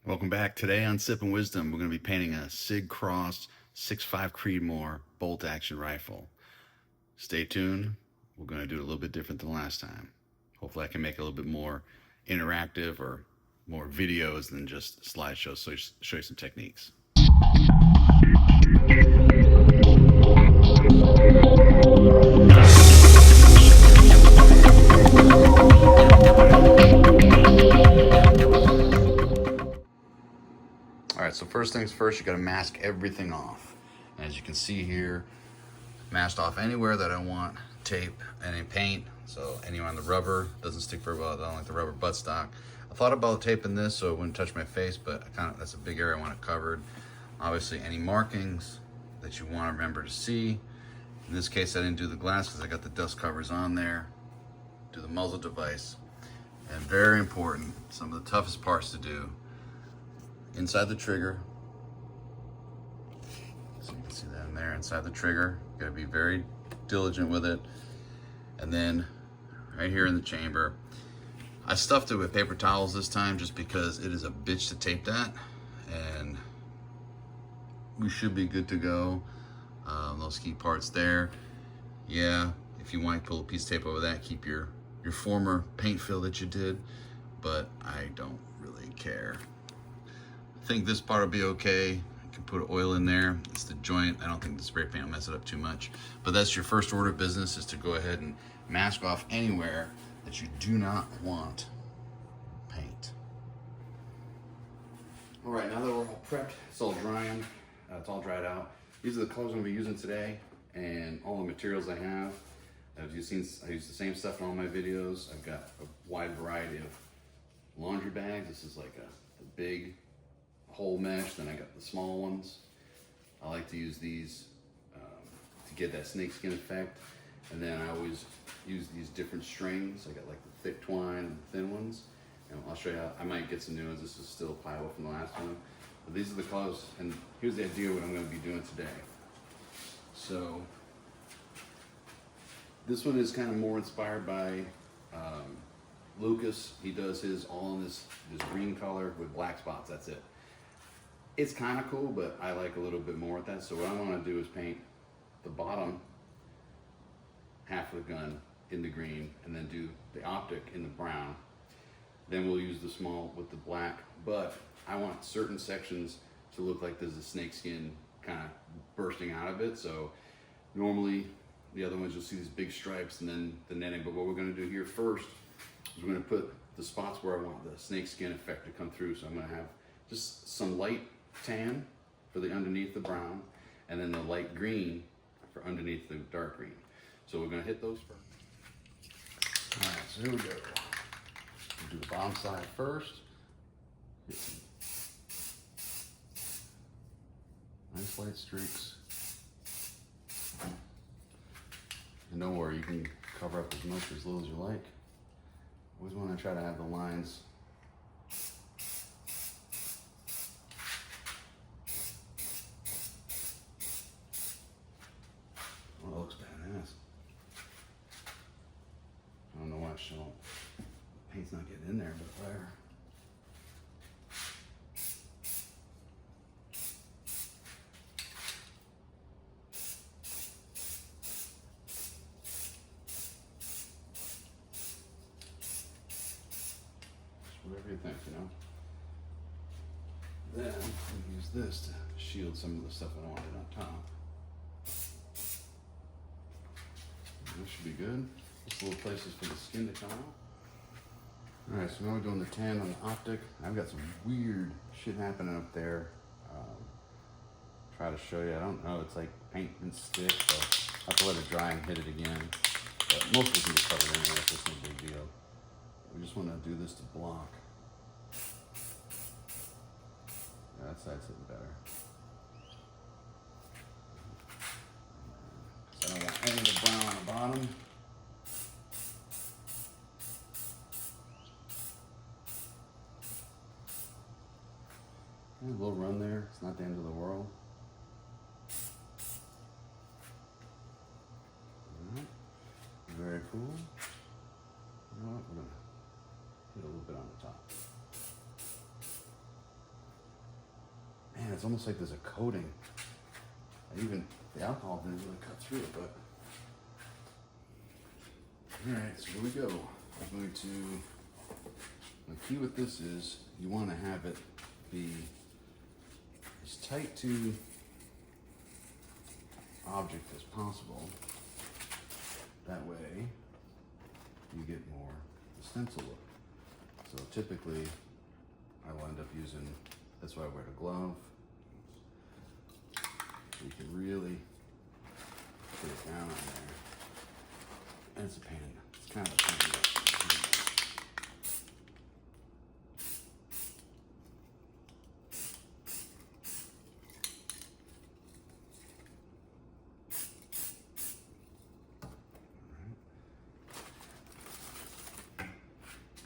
Welcome back. Today on Sippin' Wisdom, we're going to be painting a Sig Cross 6.5 Creedmoor bolt action rifle. Stay tuned. We're going to do it a little bit different than last time. Hopefully I can make it a little bit more interactive or more videos than just slideshows, so show you some techniques. Alright, so first things first, you got to mask everything off. And as you can see here, masked off anywhere that I want tape, any paint, so anywhere on the rubber, doesn't stick very well. I don't like the rubber buttstock. I thought about taping this so it wouldn't touch my face, but that's a big area I want it covered. Obviously any markings that you want to remember to see. In this case I didn't do the glass because I got the dust covers on there. Do the muzzle device. And very important, some of the toughest parts to do, inside the trigger. So you can see that in there, inside the trigger. You gotta be very diligent with it. And then right here in the chamber, I stuffed it with paper towels this time just because it is a bitch to tape that. And we should be good to go. Those key parts there. Yeah, if you want to pull a piece of tape over that, keep your former paint fill that you did, but I don't really care. I think this part will be okay. You can put oil in there. It's the joint. I don't think the spray paint will mess it up too much. But that's your first order of business, is to go ahead and mask off anywhere that you do not want paint. All right, now that we're all prepped, it's all drying. It's all dried out. These are the colors I'm gonna be using today, and all the materials I have. As you've seen, I use the same stuff in all my videos. I've got a wide variety of laundry bags. This is like a big whole mesh, then I got the small ones. I like to use these to get that snakeskin effect, and then I always use these different strings. I got like the thick twine and the thin ones, and I'll show you how. I might get some new ones. This is still plywood from the last one, but these are the colors, and here's the idea of what I'm going to be doing today. So this one is kind of more inspired by Lucas. He does his all in this green color with black spots. That's it. It's kind of cool, but I like a little bit more with that. So what I want to do is paint the bottom half of the gun in the green, and then do the optic in the brown. Then we'll use the small with the black, but I want certain sections to look like there's a snakeskin kind of bursting out of it. So normally the other ones you'll see these big stripes and then the netting, but what we're going to do here first is we're going to put the spots where I want the snakeskin effect to come through. So I'm going to have just some light tan for the underneath the brown, and then the light green for underneath the dark green. So we're going to hit those first. All right, so here we go. We'll do the bottom side first. Nice light streaks. And don't worry, you can cover up as much or as little as you like. Always want to try to have the lines well, it looks badass. I don't know why paint's not getting in there, but whatever. Whatever you think, you know. Then we use this to shield some of the stuff I don't want it on top. This should be good. Just little places for the skin to come out. All right, so now we're doing the tan on the optic. I've got some weird shit happening up there. Try to show you. I don't know. It's like paint and stick, so I have to let it dry and hit it again. But most of it can be covered anyway, so it's no big deal. We just want to do this to block. Yeah, that side's looking better. So I don't want any of the brown on the bottom. A little run there. It's not the end of the world. All right. Very cool. You know what? We're gonna hit a little bit on the top. it's almost like there's a coating. Even the alcohol didn't really cut through it, but. All right, so here we go. I'm going to, the key with this is you want to have it be as tight to object as possible. That way you get more stencil look. So typically I will end up using, that's why I wear the glove. So you can really put it down on there. And it's a pain, it's kind of a pain.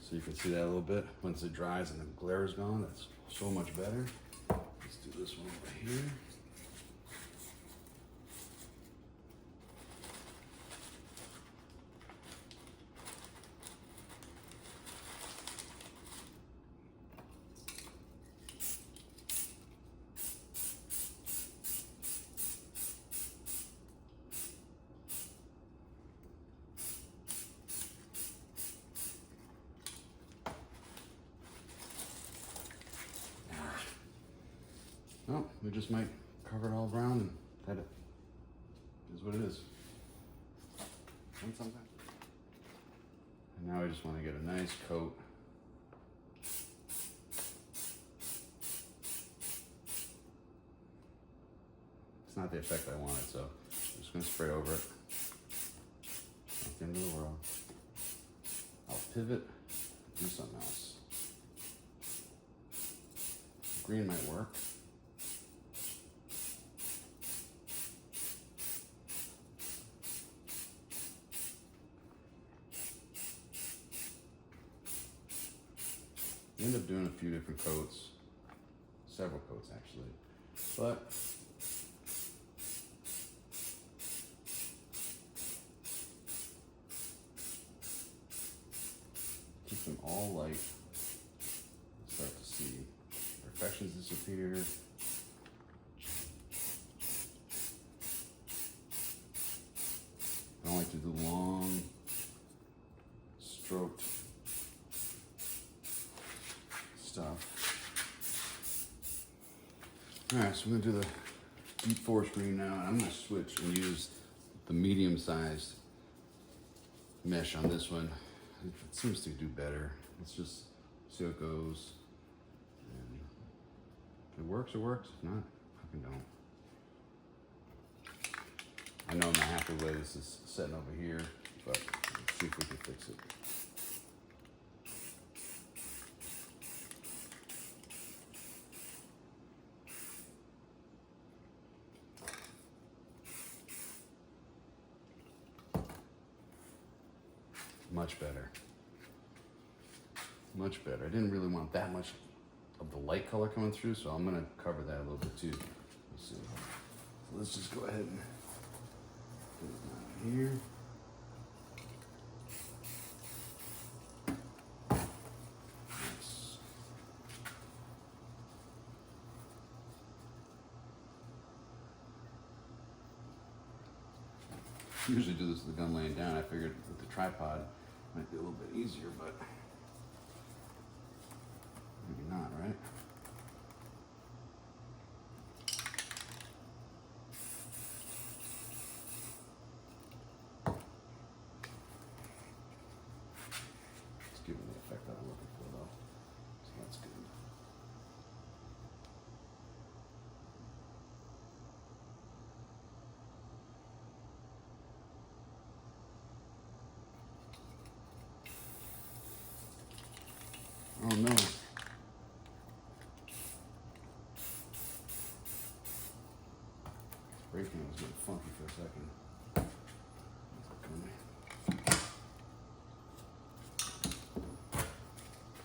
So you can see that a little bit. Once it dries and the glare is gone, that's so much better. Let's do this one over here. Well, we just might cover it all brown and that it is what it is. And sometimes. And now I just want to get a nice coat. It's not the effect I wanted, so I'm just going to spray over it. Not the end of the world. I'll pivot, do something else. Green might work. You end up doing a few different coats, several coats actually, but keep them all light. Start to see imperfections disappear. I don't like to do long, stroked stuff. All right, so we're gonna do the deep forest green now, and I'm gonna switch and use the medium-sized mesh on this one. It seems to do better. Let's just see how it goes. And if it works, it works. If not, fucking don't. I know I'm not happy with the way this is setting over here, but let's see if we can fix it. Much better. Much better. I didn't really want that much of the light color coming through, so I'm gonna cover that a little bit too. Let's see. So let's just go ahead and put it down here. Nice. I usually do this with the gun laying down. I figured with the tripod it might be a little bit easier, but maybe not, right? It's giving the effect that I'm looking for though, so that's good. Oh no. Braking was getting funky for a second.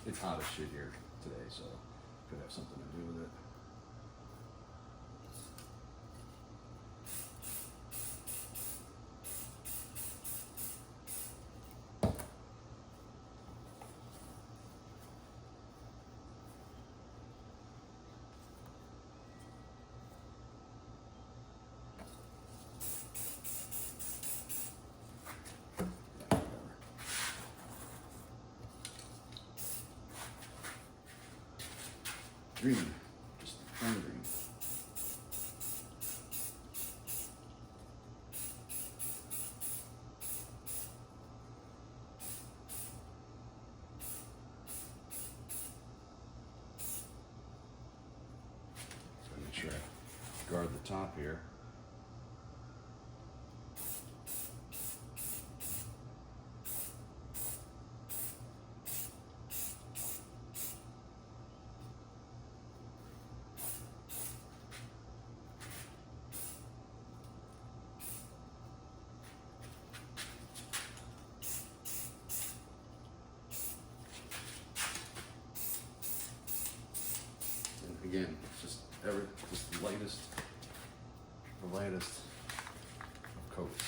It's hot as shit here today, so could have something to do with it. green, just plain green. So make sure I guard the top here. Again, just the lightest of coats.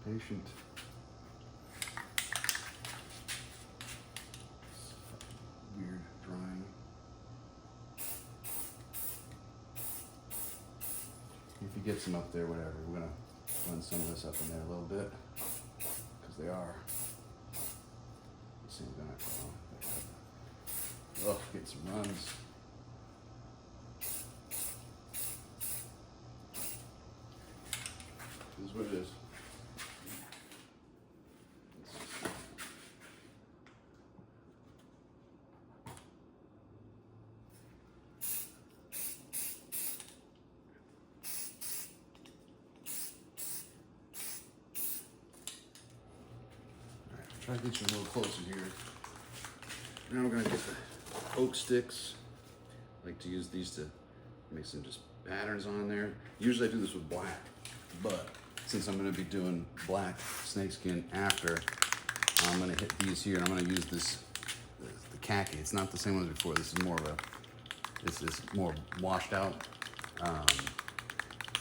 Patient. Weird drawing. If you get some up there, whatever, we're gonna run some of this up in there a little bit because they are the same guy. Oh, get some runs. This is what it is. Try to get you a little closer here. Now we're gonna get the oak sticks. I like to use these to make some just patterns on there. Usually I do this with black, but since I'm gonna be doing black snakeskin after, I'm gonna hit these here and I'm gonna use this, the khaki. It's not the same one as before. This is more of a, this is more washed out.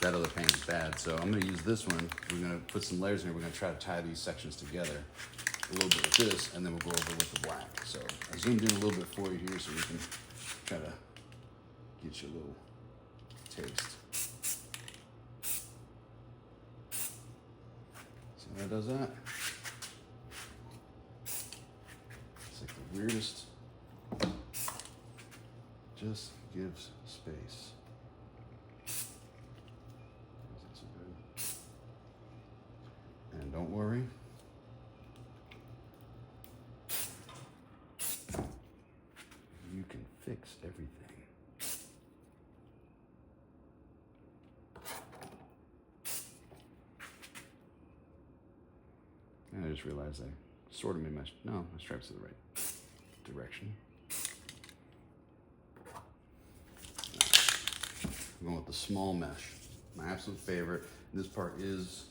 That other paint is bad. So I'm gonna use this one. We're gonna put some layers in here. We're gonna try to tie these sections together a little bit with this, and then we'll go over with the black. So I zoomed in a little bit for you here so we can try to get you a little taste. See how that does that? It's like the weirdest, just gives space. Is that so good? And don't worry. You can fix everything. And I just realized I sort of made my stripes to the right direction. I'm going with the small mesh. My absolute favorite. This part is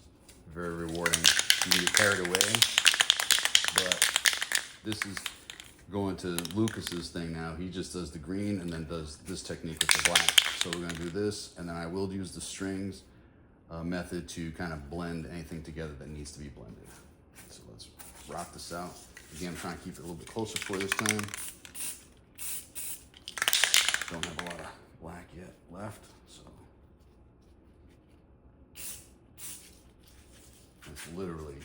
very rewarding. You can get carried away, but this is going to Lucas's thing now. He just does the green and then does this technique with the black. So we're gonna do this, and then I will use the strings method to kind of blend anything together that needs to be blended. So let's rock this out. Again, I'm trying to keep it a little bit closer for this time. Don't have a lot of black yet left, so. It's literally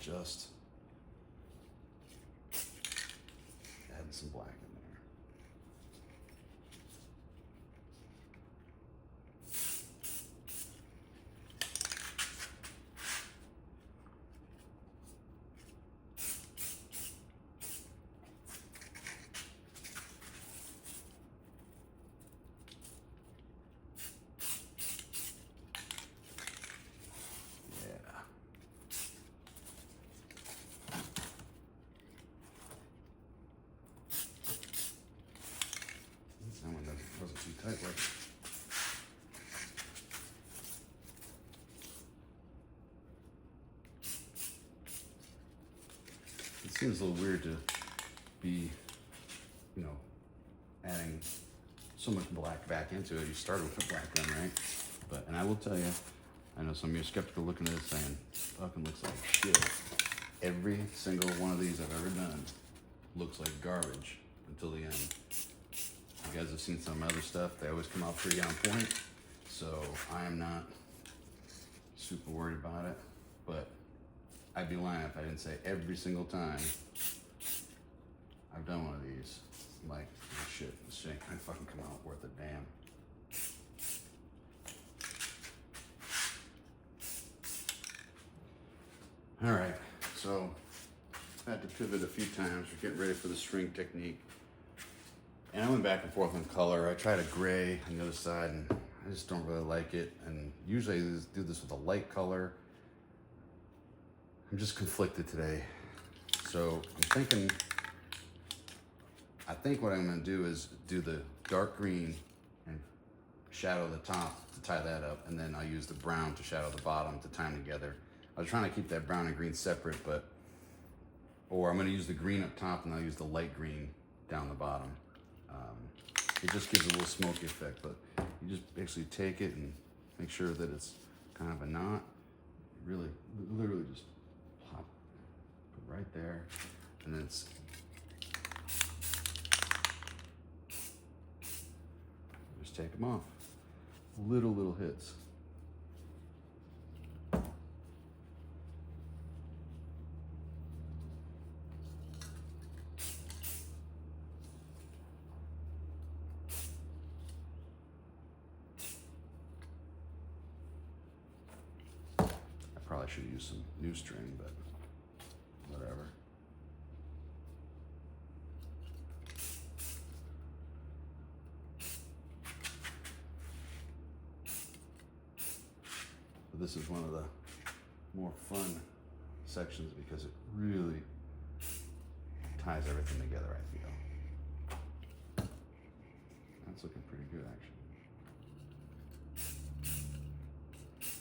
just adding some black in there. That one wasn't too tight, like. It seems a little weird to be, you know, adding so much black back into it. You started with a black gun, right? But, and I will tell you, I know some of you are skeptical looking at this saying, fucking looks like shit. Every single one of these I've ever done looks like garbage until the end. You guys have seen some other stuff. They always come out pretty on point. So I am not super worried about it, but I'd be lying if I didn't say every single time I've done one of these, like, oh shit, this shit ain't gonna fucking come out worth a damn. All right, so I had to pivot a few times. We're getting ready for the string technique. And I went back and forth on color. I tried a gray on the other side, and I just don't really like it. And usually I do this with a light color. I'm just conflicted today. So I think what I'm gonna do is do the dark green and shadow the top to tie that up, and then I'll use the brown to shadow the bottom to tie them together. I was trying to keep that brown and green separate, or I'm gonna use the green up top and I'll use the light green down the bottom. It just gives a little smoky effect, but you just basically take it and make sure that it's kind of a knot. Really, literally just pop, put right there, and then it's just take them off. Little hits. Probably should use some new string, but whatever. But this is one of the more fun sections because it really ties everything together, I feel. That's looking pretty good, actually.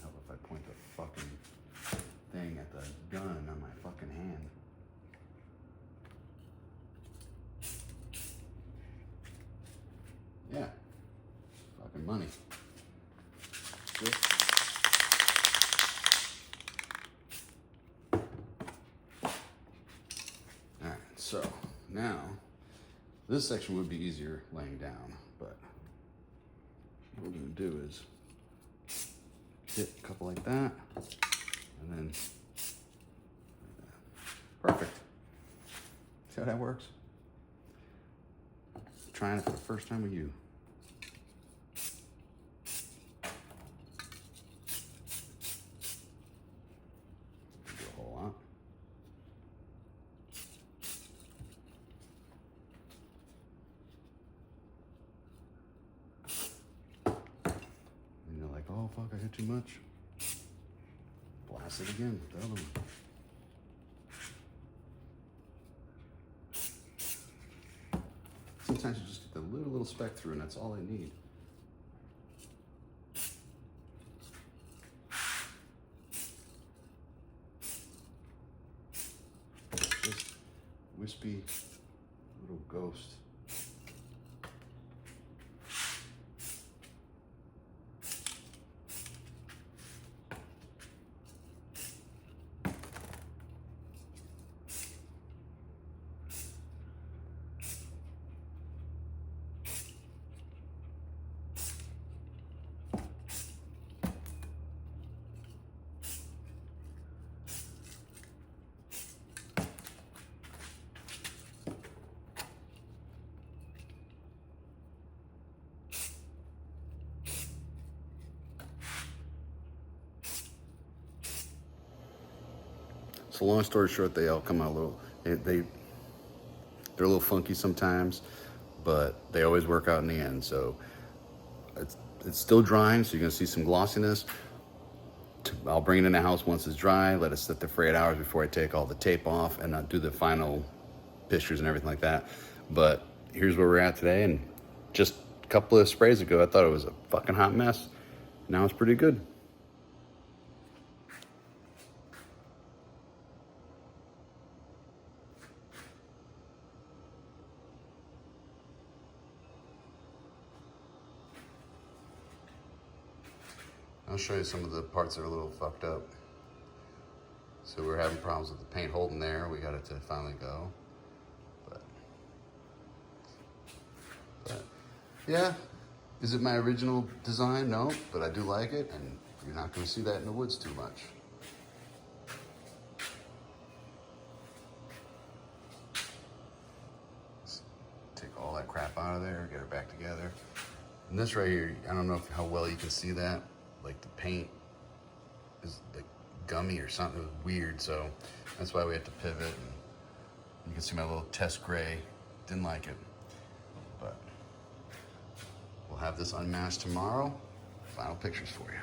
How if I point the fucking thing at the gun on my fucking hand? Yeah, fucking money. Good. All right, so now this section would be easier laying down, but what we're gonna do is hit a couple like that, and then like that. Perfect. See how that works? Trying it for the first time with you. Do a whole lot. And you're like, oh fuck, I hit too much. Blast it again with the other one. Sometimes you just get the little speck through, and that's all I need. Just wispy little ghost. So long story short, they all come out a little, they're a little funky sometimes, but they always work out in the end. So it's still drying, so you're gonna see some glossiness. I'll bring it in the house once it's dry, let it sit there for 8 hours before I take all the tape off and do the final pictures and everything like that. But here's where we're at today, and just a couple of sprays ago, I thought it was a fucking hot mess. Now it's pretty good. I'll show you some of the parts that are a little fucked up. So we're having problems with the paint holding there. We got it to finally go. But yeah, is it my original design? No, but I do like it, and you're not going to see that in the woods too much. Let's take all that crap out of there, get it back together. And this right here, I don't know how well you can see that. Like the paint is like gummy or something. It was weird, so that's why we had to pivot. And you can see my little test gray. Didn't like it, but we'll have this unmasked tomorrow. Final pictures for you.